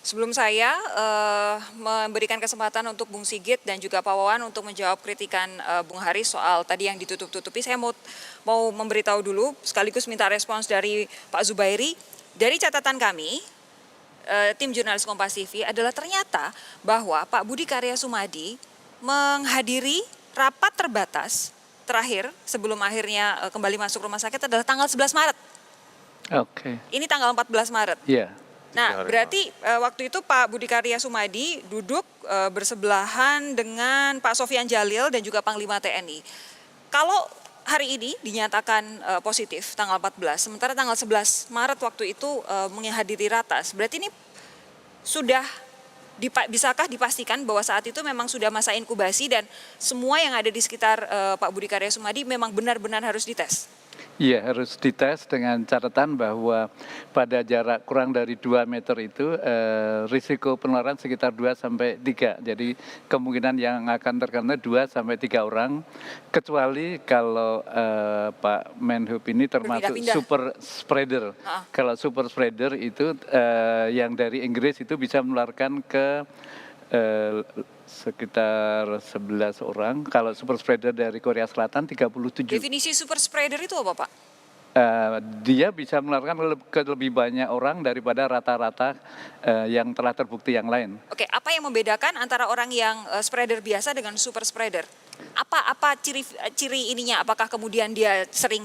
Sebelum saya memberikan kesempatan untuk Bung Sigit dan juga Pak Wawan untuk menjawab kritikan Bung Haris soal tadi yang ditutup-tutupi, saya mau memberitahu dulu sekaligus minta respons dari Pak Zubairi. Dari catatan kami, tim jurnalis Kompas TV adalah ternyata bahwa Pak Budi Karya Sumadi menghadiri rapat terbatas terakhir sebelum akhirnya kembali masuk rumah sakit adalah tanggal 11 Maret. Oke. Ini tanggal 14 Maret. Iya. Nah, berarti waktu itu Pak Budi Karya Sumadi duduk bersebelahan dengan Pak Sofyan Djalil dan juga Panglima TNI. Kalau hari ini dinyatakan positif tanggal 14, sementara tanggal 11 Maret waktu itu menghadiri ratas, berarti ini sudah bisakah dipastikan bahwa saat itu memang sudah masa inkubasi dan semua yang ada di sekitar Pak Budi Karya Sumadi memang benar-benar harus dites? Iya, harus dites dengan catatan bahwa pada jarak kurang dari 2 meter itu risiko penularan sekitar 2 sampai 3. Jadi kemungkinan yang akan terkena 2 sampai 3 orang, kecuali kalau Pak Menhub ini termasuk super spreader. Kalau super spreader itu yang dari Inggris itu bisa menularkan ke sekitar 11 orang. Kalau super spreader dari Korea Selatan 37. Definisi super spreader itu apa, Pak? Dia bisa menularkan ke lebih banyak orang daripada rata-rata yang telah terbukti yang lain. Oke, apa yang membedakan antara orang yang spreader biasa dengan super spreader? Apa ciri ininya? Apakah kemudian dia sering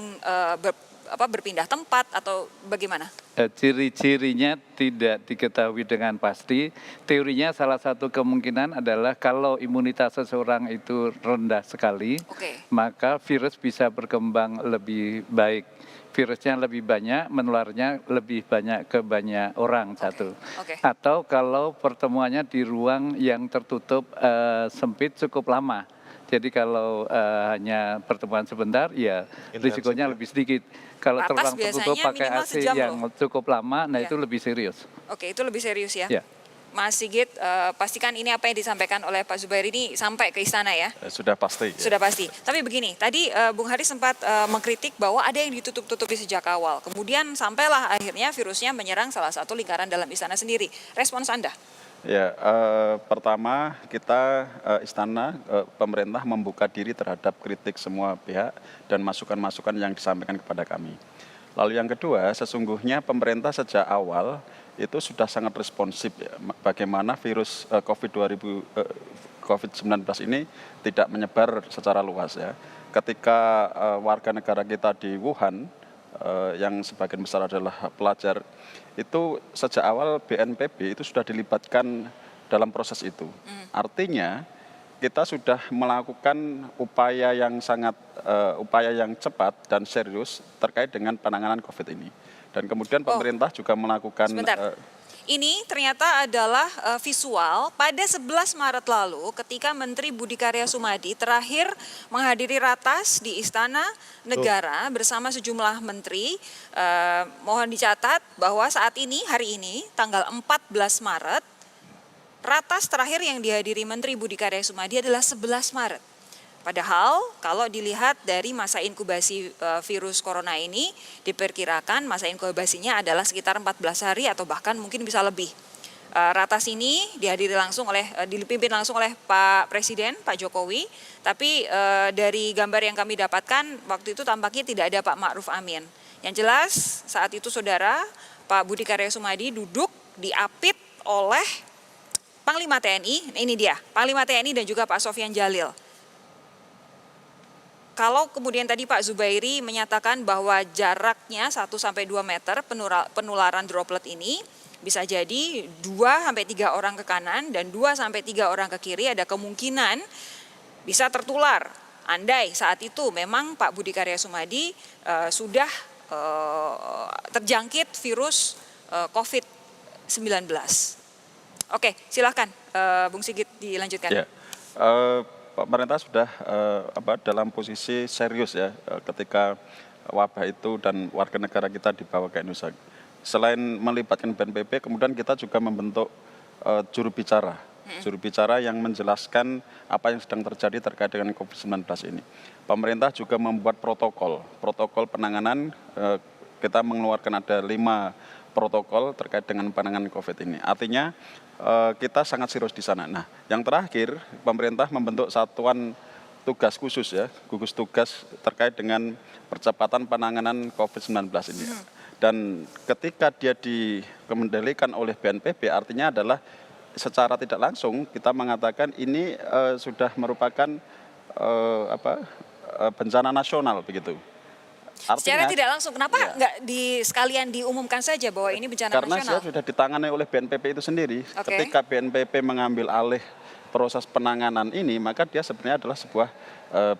berpindah tempat atau bagaimana? Ciri-cirinya tidak diketahui dengan pasti. Teorinya salah satu kemungkinan adalah kalau imunitas seseorang itu rendah sekali, maka virus bisa berkembang lebih baik. Virusnya lebih banyak, menularnya lebih banyak ke banyak orang satu. Atau kalau pertemuannya di ruang yang tertutup sempit cukup lama. Jadi kalau hanya pertemuan sebentar, ya risikonya lebih sedikit. Kalau terbang tertutup pakai AC yang cukup lama, nah itu lebih serius. Oke, itu lebih serius ya? Ya. Mas Sigit, pastikan ini apa yang disampaikan oleh Pak Zubairi ini sampai ke istana ya? Sudah pasti. Sudah pasti. Tapi begini, tadi Bung Haris sempat mengkritik bahwa ada yang ditutup-tutupi sejak awal. Kemudian sampailah akhirnya virusnya menyerang salah satu lingkaran dalam istana sendiri. Respons Anda? Ya, pertama kita istana, pemerintah membuka diri terhadap kritik semua pihak dan masukan-masukan yang disampaikan kepada kami. Lalu yang kedua, sesungguhnya pemerintah sejak awal itu sudah sangat responsif ya, bagaimana virus COVID-19 ini tidak menyebar secara luas ya. Ketika warga negara kita di Wuhan, yang sebagian besar adalah pelajar, itu sejak awal BNPB itu sudah dilibatkan dalam proses itu. Artinya kita sudah melakukan upaya yang cepat dan serius terkait dengan penanganan COVID ini. Dan kemudian pemerintah juga melakukan. Ini ternyata adalah visual pada 11 Maret lalu ketika Menteri Budi Karya Sumadi terakhir menghadiri ratas di Istana Negara bersama sejumlah menteri. Mohon dicatat bahwa saat ini, hari ini, tanggal 14 Maret, ratas terakhir yang dihadiri Menteri Budi Karya Sumadi adalah 11 Maret. Padahal kalau dilihat dari masa inkubasi virus corona ini, diperkirakan masa inkubasinya adalah sekitar 14 hari atau bahkan mungkin bisa lebih. Ratas ini dipimpin langsung oleh Pak Presiden, Pak Jokowi, tapi dari gambar yang kami dapatkan waktu itu tampaknya tidak ada Pak Ma'ruf Amin. Yang jelas saat itu saudara, Pak Budi Karya Sumadi duduk diapit oleh Panglima TNI, ini dia, Panglima TNI dan juga Pak Sofyan Djalil. Kalau kemudian tadi Pak Zubairi menyatakan bahwa jaraknya 1-2 meter penularan droplet ini bisa jadi 2-3 orang ke kanan dan 2-3 orang ke kiri, ada kemungkinan bisa tertular. Andai saat itu memang Pak Budi Karya Sumadi sudah terjangkit virus COVID-19. Oke, silakan Bung Sigit dilanjutkan. Ya. Pemerintah sudah dalam posisi serius ya ketika wabah itu dan warga negara kita dibawa ke Indonesia. Selain melibatkan BNPB, kemudian kita juga membentuk juru bicara yang menjelaskan apa yang sedang terjadi terkait dengan COVID-19 ini. Pemerintah juga membuat protokol penanganan. Kita mengeluarkan ada 5 protokol terkait dengan penanganan COVID ini. Artinya kita sangat serius di sana. Nah, yang terakhir pemerintah membentuk satuan tugas khusus ya, gugus tugas terkait dengan percepatan penanganan COVID-19 ini. Dan ketika dia dikendalikan oleh BNPB, artinya adalah secara tidak langsung kita mengatakan ini sudah merupakan bencana nasional begitu. Artinya, secara tidak langsung, kenapa ya, nggak sekalian diumumkan saja bahwa ini bencana karena nasional? Karena sudah ditangani oleh BNPB itu sendiri. Ketika BNPB mengambil alih proses penanganan ini, maka dia sebenarnya adalah sebuah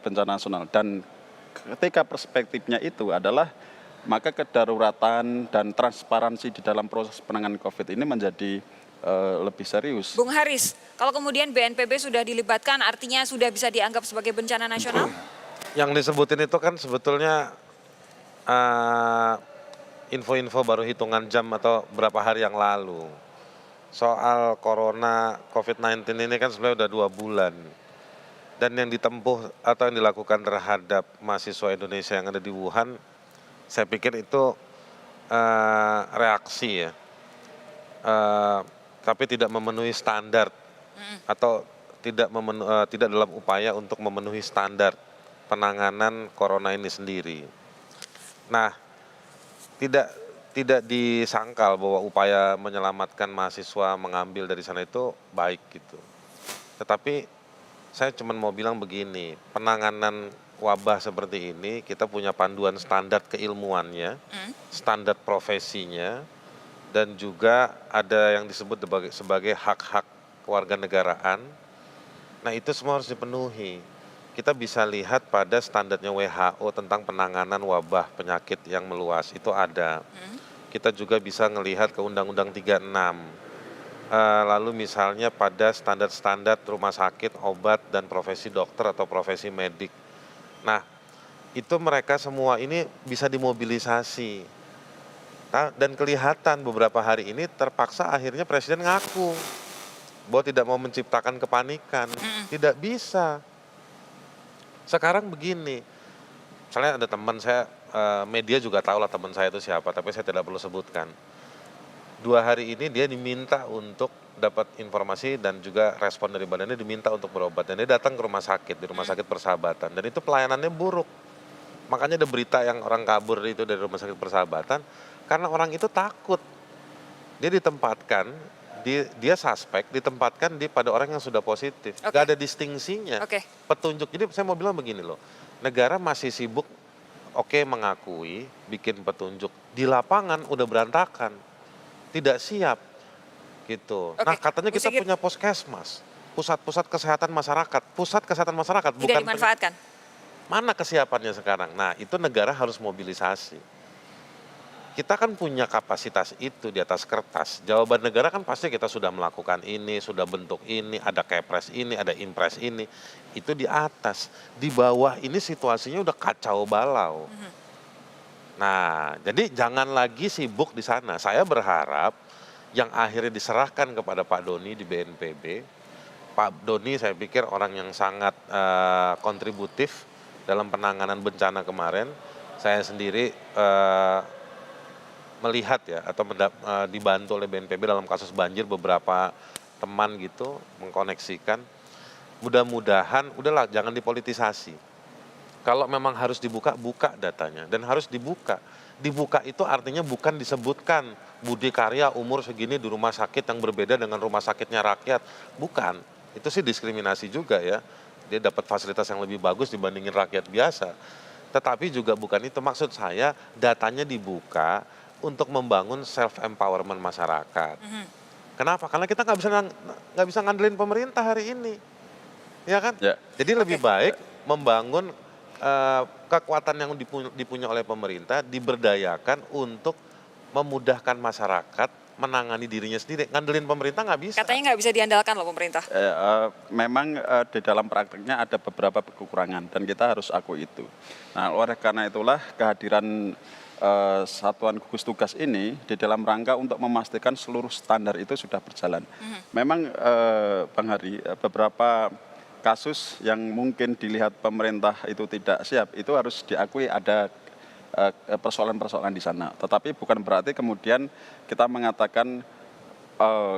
bencana nasional. Dan ketika perspektifnya itu adalah, maka kedaruratan dan transparansi di dalam proses penanganan COVID ini menjadi lebih serius. Bung Haris, kalau kemudian BNPB sudah dilibatkan, artinya sudah bisa dianggap sebagai bencana nasional? Yang disebutin itu kan sebetulnya info-info baru hitungan jam atau berapa hari yang lalu. Soal corona COVID-19 ini kan sebenarnya udah 2 bulan. Dan yang ditempuh atau yang dilakukan terhadap mahasiswa Indonesia yang ada di Wuhan, saya pikir itu reaksi ya. Tapi tidak memenuhi standar atau tidak dalam upaya untuk memenuhi standar penanganan corona ini sendiri. Nah, tidak disangkal bahwa upaya menyelamatkan mahasiswa mengambil dari sana itu baik gitu. Tetapi saya cuma mau bilang begini, penanganan wabah seperti ini kita punya panduan standar keilmuannya, standar profesinya, dan juga ada yang disebut sebagai hak-hak kewarganegaraan. Nah, itu semua harus dipenuhi. Kita bisa lihat pada standarnya WHO tentang penanganan wabah penyakit yang meluas, itu ada. Kita juga bisa melihat ke Undang-Undang 36. Lalu misalnya pada standar-standar rumah sakit, obat, dan profesi dokter atau profesi medik. Nah, itu mereka semua ini bisa dimobilisasi. Nah, dan kelihatan beberapa hari ini terpaksa akhirnya Presiden ngaku bahwa tidak mau menciptakan kepanikan. Tidak bisa. Sekarang begini, misalnya ada teman saya, media juga tahu lah teman saya itu siapa, tapi saya tidak perlu sebutkan. 2 hari ini dia diminta untuk dapat informasi dan juga respon dari badannya, diminta untuk berobat. Dan dia datang ke rumah sakit, di rumah sakit Persahabatan. Dan itu pelayanannya buruk. Makanya ada berita yang orang kabur itu dari rumah sakit Persahabatan, karena orang itu takut. Dia ditempatkan, dia suspek, ditempatkan pada orang yang sudah positif. Gak ada distingsinya. Petunjuk, jadi saya mau bilang begini loh, negara masih sibuk mengakui, bikin petunjuk. Di lapangan udah berantakan, tidak siap gitu. Nah, katanya kita punya puskesmas, pusat-pusat kesehatan masyarakat. Pusat kesehatan masyarakat tidak bukan dimanfaatkan. Mana kesiapannya sekarang? Nah, itu negara harus mobilisasi. Kita kan punya kapasitas itu di atas kertas. Jawaban negara kan pasti kita sudah melakukan ini, sudah bentuk ini, ada kepres ini, ada impres ini. Itu di atas. Di bawah ini situasinya udah kacau balau. Nah, jadi jangan lagi sibuk di sana. Saya berharap yang akhirnya diserahkan kepada Pak Doni di BNPB. Pak Doni saya pikir orang yang sangat kontributif dalam penanganan bencana kemarin. Saya sendiri melihat ya, atau dibantu oleh BNPB dalam kasus banjir, beberapa teman gitu mengkoneksikan. Mudah-mudahan udahlah jangan dipolitisasi. Kalau memang harus dibuka, buka datanya dan harus dibuka. Dibuka itu artinya bukan disebutkan Budi Karya umur segini di rumah sakit yang berbeda dengan rumah sakitnya rakyat. Bukan. Itu sih diskriminasi juga ya. Dia dapat fasilitas yang lebih bagus dibandingin rakyat biasa. Tetapi juga bukan itu maksud saya, datanya dibuka untuk membangun self-empowerment masyarakat. Kenapa? Karena kita nggak bisa ngandelin pemerintah hari ini. Ya kan? Ya. Jadi lebih baik membangun kekuatan yang dipunya oleh pemerintah, diberdayakan untuk memudahkan masyarakat menangani dirinya sendiri. Ngandelin pemerintah nggak bisa. Katanya nggak bisa diandalkan loh pemerintah. Memang di dalam prakteknya ada beberapa kekurangan dan kita harus akui itu. Nah, oleh karena itulah kehadiran satuan gugus tugas ini di dalam rangka untuk memastikan seluruh standar itu sudah berjalan. Memang Bang Hari, beberapa kasus yang mungkin dilihat pemerintah itu tidak siap, itu harus diakui ada persoalan-persoalan di sana. Tetapi bukan berarti kemudian kita mengatakan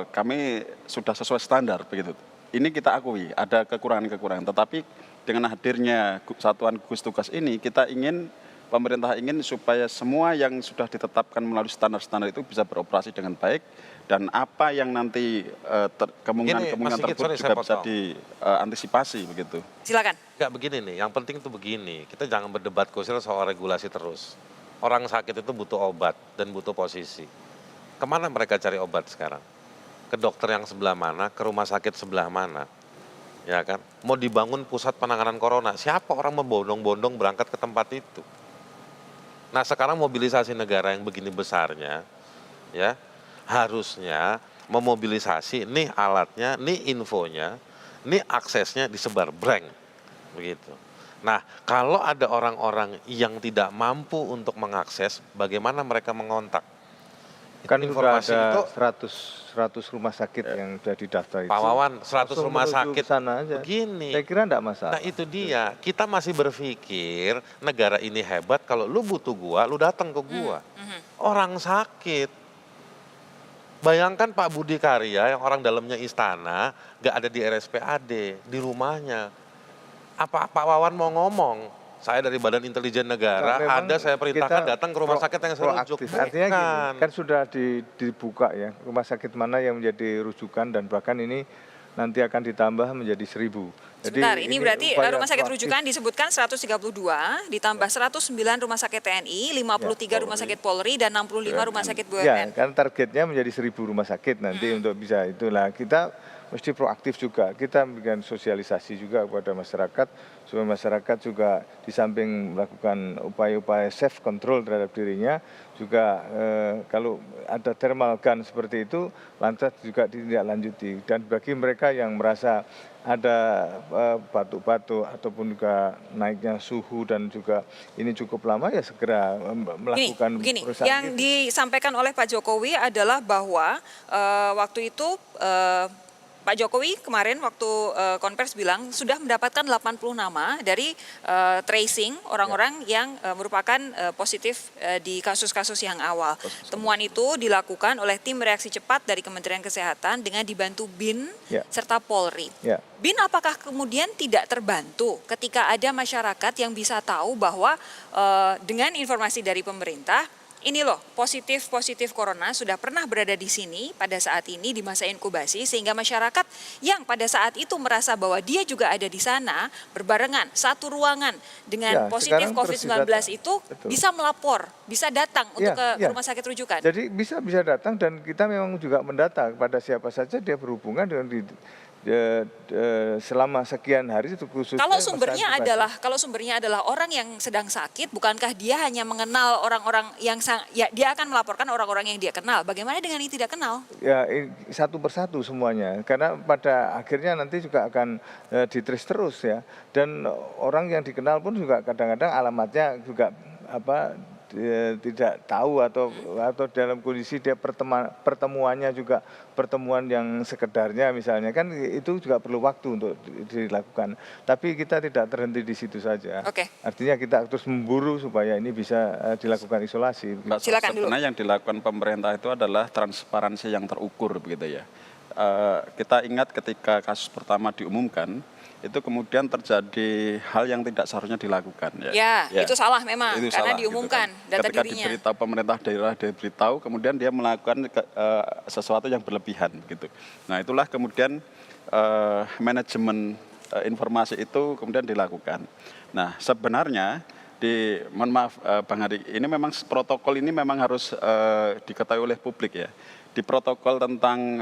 kami sudah sesuai standar begitu. Ini kita akui ada kekurangan-kekurangan. Tetapi dengan hadirnya satuan gugus tugas ini, pemerintah ingin supaya semua yang sudah ditetapkan melalui standar-standar itu bisa beroperasi dengan baik, dan apa yang nanti kemungkinan tersebut juga bisa diantisipasi begitu. Silakan. Enggak, begini nih, yang penting itu begini, kita jangan berdebat kusir soal regulasi terus. Orang sakit itu butuh obat dan butuh posisi. Kemana mereka cari obat sekarang? Ke dokter yang sebelah mana, ke rumah sakit sebelah mana? Ya kan? Mau dibangun pusat penanganan corona, siapa orang membondong-bondong berangkat ke tempat itu? Nah, sekarang mobilisasi negara yang begini besarnya, ya, harusnya memobilisasi nih alatnya, nih infonya, nih aksesnya disebar breng, begitu. Nah, kalau ada orang-orang yang tidak mampu untuk mengakses, bagaimana mereka mengontak? Kan Informasi sudah itu ada 100 rumah sakit yang sudah didaftar itu. Pak Wawan, 100 Langsung rumah menuju sakit. sana aja. Begini. Saya kira enggak masalah. Nah, itu dia. Kita masih berpikir negara ini hebat kalau lu butuh gua, lu datang ke gua. Orang sakit. Bayangkan Pak Budi Karya yang orang dalamnya istana, gak ada di RSPAD, di rumahnya. Apa Pak Wawan mau ngomong? Saya dari Badan Intelijen Negara, ada saya perintahkan datang ke rumah sakit yang saya rujuk. Artinya gini, kan sudah dibuka ya, rumah sakit mana yang menjadi rujukan, dan bahkan ini nanti akan ditambah menjadi 1.000. Sebentar, ini berarti rumah sakit rujukan disebutkan 132, ditambah 109 rumah sakit TNI, 53 rumah sakit Polri, dan 65 rumah sakit BUMN. Ya, kan targetnya menjadi 1.000 rumah sakit nanti untuk bisa itulah. Kita mesti proaktif juga, kita memberikan sosialisasi juga kepada masyarakat, supaya masyarakat juga di samping melakukan upaya-upaya self control terhadap dirinya, juga kalau ada thermal gun seperti itu, lantas juga ditindaklanjuti. Dan bagi mereka yang merasa ada batuk-batuk ataupun juga naiknya suhu dan juga ini cukup lama, ya segera melakukan perusahaan. Yang disampaikan oleh Pak Jokowi adalah bahwa waktu itu Pak Jokowi kemarin waktu konvers bilang sudah mendapatkan 80 nama dari tracing orang-orang yang merupakan positif di kasus-kasus yang awal. Temuan itu dilakukan oleh tim reaksi cepat dari Kementerian Kesehatan dengan dibantu BIN serta Polri. BIN apakah kemudian tidak terbantu ketika ada masyarakat yang bisa tahu bahwa dengan informasi dari pemerintah, ini loh, positif corona sudah pernah berada di sini pada saat ini di masa inkubasi, sehingga masyarakat yang pada saat itu merasa bahwa dia juga ada di sana berbarengan satu ruangan dengan positif COVID-19 itu bisa melapor, bisa datang untuk ke rumah sakit rujukan. Jadi bisa datang, dan kita memang juga mendata kepada siapa saja dia berhubungan dengan selama sekian hari itu khusus. Kalau sumbernya adalah orang yang sedang sakit, bukankah dia hanya mengenal orang-orang yang dia akan melaporkan orang-orang yang dia kenal? Bagaimana dengan yang tidak kenal? Ya, satu persatu semuanya, karena pada akhirnya nanti juga akan ditrace terus ya. Dan orang yang dikenal pun juga kadang-kadang alamatnya juga tidak tahu atau dalam kondisi dia pertemuannya juga pertemuan yang sekedarnya misalnya, kan itu juga perlu waktu untuk dilakukan. Tapi kita tidak terhenti di situ saja. Artinya kita terus memburu supaya ini bisa dilakukan isolasi. Silakan dulu. Sebenarnya yang dilakukan pemerintah itu adalah transparansi yang terukur begitu ya. Kita ingat ketika kasus pertama diumumkan, itu kemudian terjadi hal yang tidak seharusnya dilakukan. Ya, itu salah memang, itu karena salah, diumumkan gitu kan. Data ketika dirinya. Diberitahu pemerintah daerah diberitahu, kemudian dia melakukan sesuatu yang berlebihan gitu. Nah, itulah kemudian manajemen informasi itu kemudian dilakukan. Nah, sebenarnya mohon maaf Bang Hari, ini memang protokol ini memang harus diketahui oleh publik ya. Di protokol tentang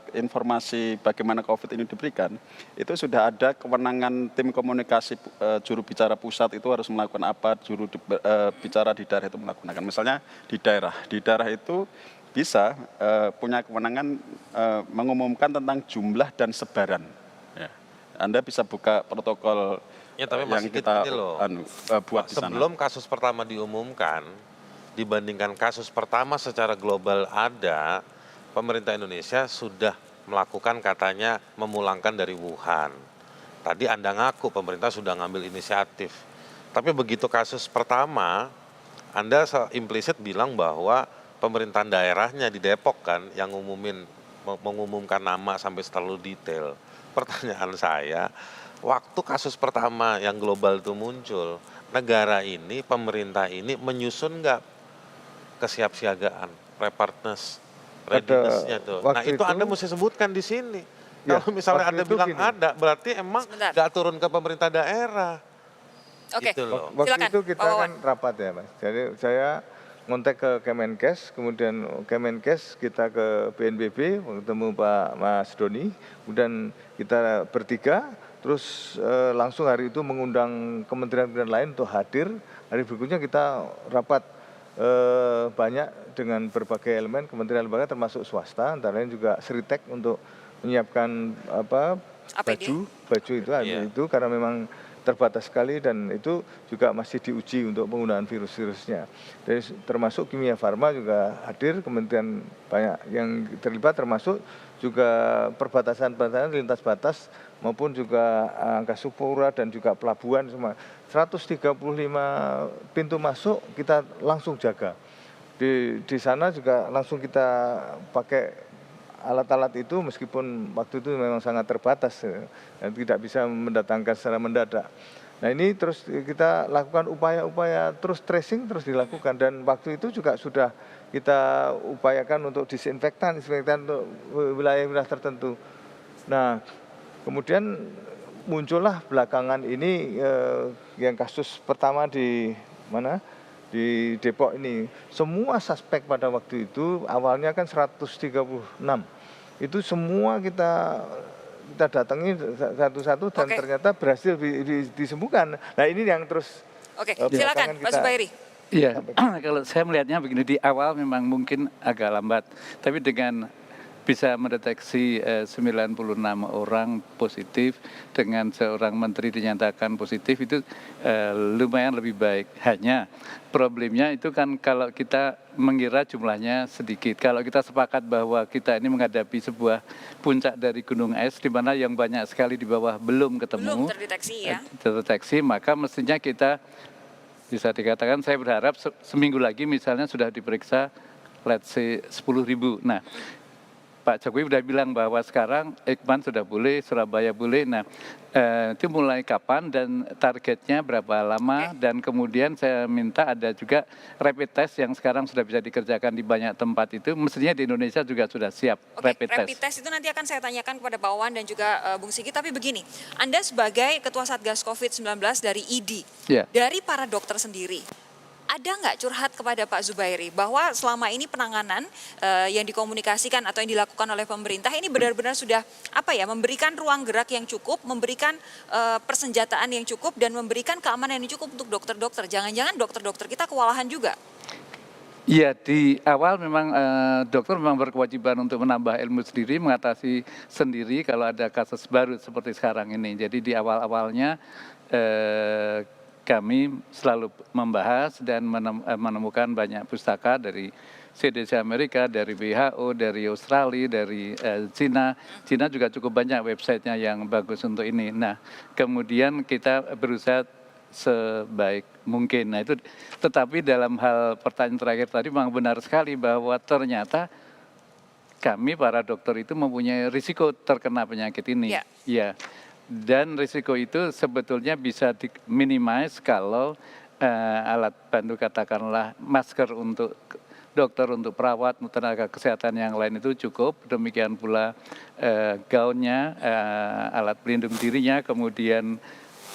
informasi bagaimana COVID ini diberikan, itu sudah ada kewenangan tim komunikasi juru bicara pusat itu harus melakukan apa, juru bicara di daerah itu melakukan. Misalnya di daerah itu bisa punya kewenangan mengumumkan tentang jumlah dan sebaran. Ya. Anda bisa buka protokol tapi yang kita buat di sana. Sebelum kasus pertama diumumkan, dibandingkan kasus pertama secara global ada, pemerintah Indonesia sudah melakukan katanya memulangkan dari Wuhan. Tadi Anda ngaku pemerintah sudah ngambil inisiatif. Tapi begitu kasus pertama, Anda implisit bilang bahwa pemerintahan daerahnya di Depok kan yang mengumumkan nama sampai terlalu detail. Pertanyaan saya, waktu kasus pertama yang global itu muncul, negara ini, pemerintah ini menyusun nggak kesiapsiagaan, preparedness, readiness-nya tuh. Nah itu Anda mesti sebutkan di sini. Ya, kalau misalnya Anda bilang gini, ada, berarti emang nggak turun ke pemerintah daerah. Oke, Gitu loh. Waktu silakan, itu kita Pak Wawan. kan rapat ya Mas. Jadi saya ngontek ke Kemenkes, kemudian Kemenkes kita ke BNPB, ketemu Pak Mas Doni, kemudian kita bertiga, terus langsung hari itu mengundang kementerian-kementerian lain untuk hadir. Hari berikutnya kita rapat banyak dengan berbagai elemen kementerian lembaga termasuk swasta, antara lain juga Seritek untuk menyiapkan baju itu karena memang terbatas sekali dan itu juga masih diuji untuk penggunaan virus-virusnya. Jadi termasuk Kimia Farma juga hadir, kementerian banyak yang terlibat termasuk juga perbatasan-perbatasan lintas batas maupun juga Angkasa Pura dan juga pelabuhan semua. 135 pintu masuk kita langsung jaga. Di sana juga langsung kita pakai alat-alat itu meskipun waktu itu memang sangat terbatas dan tidak bisa mendatangkan secara mendadak. Nah ini terus kita lakukan upaya-upaya terus tracing terus dilakukan dan waktu itu juga sudah kita upayakan untuk disinfektan untuk wilayah-wilayah tertentu. Nah kemudian muncullah belakangan ini yang kasus pertama di mana? Di Depok ini. Semua suspek pada waktu itu awalnya kan 136. Itu semua kita datangi satu-satu dan ternyata berhasil disembuhkan. Nah ini yang terus silakan Pak Zubairi. Iya, kalau saya melihatnya begini, di awal memang mungkin agak lambat, tapi dengan bisa mendeteksi 96 orang positif dengan seorang menteri dinyatakan positif itu lumayan lebih baik. Hanya problemnya itu kan kalau kita mengira jumlahnya sedikit. Kalau kita sepakat bahwa kita ini menghadapi sebuah puncak dari gunung es di mana yang banyak sekali di bawah belum ketemu, belum terdeteksi ya. Terdeteksi, maka mestinya kita bisa dikatakan saya berharap seminggu lagi misalnya sudah diperiksa let's say 10.000. Nah, Pak Jokowi sudah bilang bahwa sekarang Ekman sudah boleh, Surabaya boleh. Nah, itu mulai kapan dan targetnya berapa lama? Dan kemudian saya minta ada juga rapid test yang sekarang sudah bisa dikerjakan di banyak tempat itu. Mestinya di Indonesia juga sudah siap rapid test. Itu nanti akan saya tanyakan kepada Pak Wawan dan juga Bung Sigi. Tapi begini, Anda sebagai Ketua Satgas COVID-19 dari ID, dari para dokter sendiri, ada nggak curhat kepada Pak Zubairi bahwa selama ini penanganan yang dikomunikasikan atau yang dilakukan oleh pemerintah ini benar-benar sudah memberikan ruang gerak yang cukup, memberikan persenjataan yang cukup dan memberikan keamanan yang cukup untuk dokter-dokter. Jangan-jangan dokter-dokter kita kewalahan juga. Iya, di awal memang dokter memang berkewajiban untuk menambah ilmu sendiri, mengatasi sendiri kalau ada kasus baru seperti sekarang ini. Jadi di awal-awalnya kami selalu membahas dan menemukan banyak pustaka dari CDC Amerika, dari WHO, dari Australia, dari Cina. Cina juga cukup banyak websitenya yang bagus untuk ini. Nah, kemudian kita berusaha sebaik mungkin. Nah itu, tetapi dalam hal pertanyaan terakhir tadi memang benar sekali bahwa ternyata kami para dokter itu mempunyai risiko terkena penyakit ini. Ya. Dan risiko itu sebetulnya bisa diminimize kalau alat bantu katakanlah masker untuk dokter, untuk perawat, tenaga kesehatan yang lain itu cukup. Demikian pula gaunnya, alat pelindung dirinya, kemudian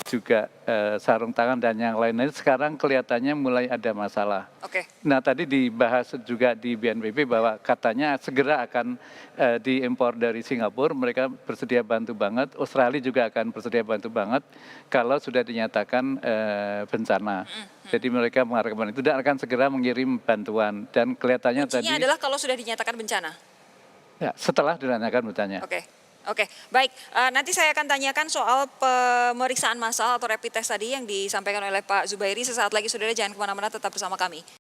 juga sarung tangan dan yang lain-lain sekarang kelihatannya mulai ada masalah. Nah tadi dibahas juga di BNPB bahwa katanya segera akan diimpor dari Singapura, mereka bersedia bantu banget, Australia juga akan bersedia bantu banget kalau sudah dinyatakan bencana. Jadi mereka mengharapkan itu dan akan segera mengirim bantuan dan kelihatannya kuncinya adalah kalau sudah dinyatakan bencana? Ya, setelah dinyatakan bencana. Oke, baik. Nanti saya akan tanyakan soal pemeriksaan massal atau rapid test tadi yang disampaikan oleh Pak Zubairi. Sesaat lagi, saudara, jangan kemana-mana, tetap bersama kami.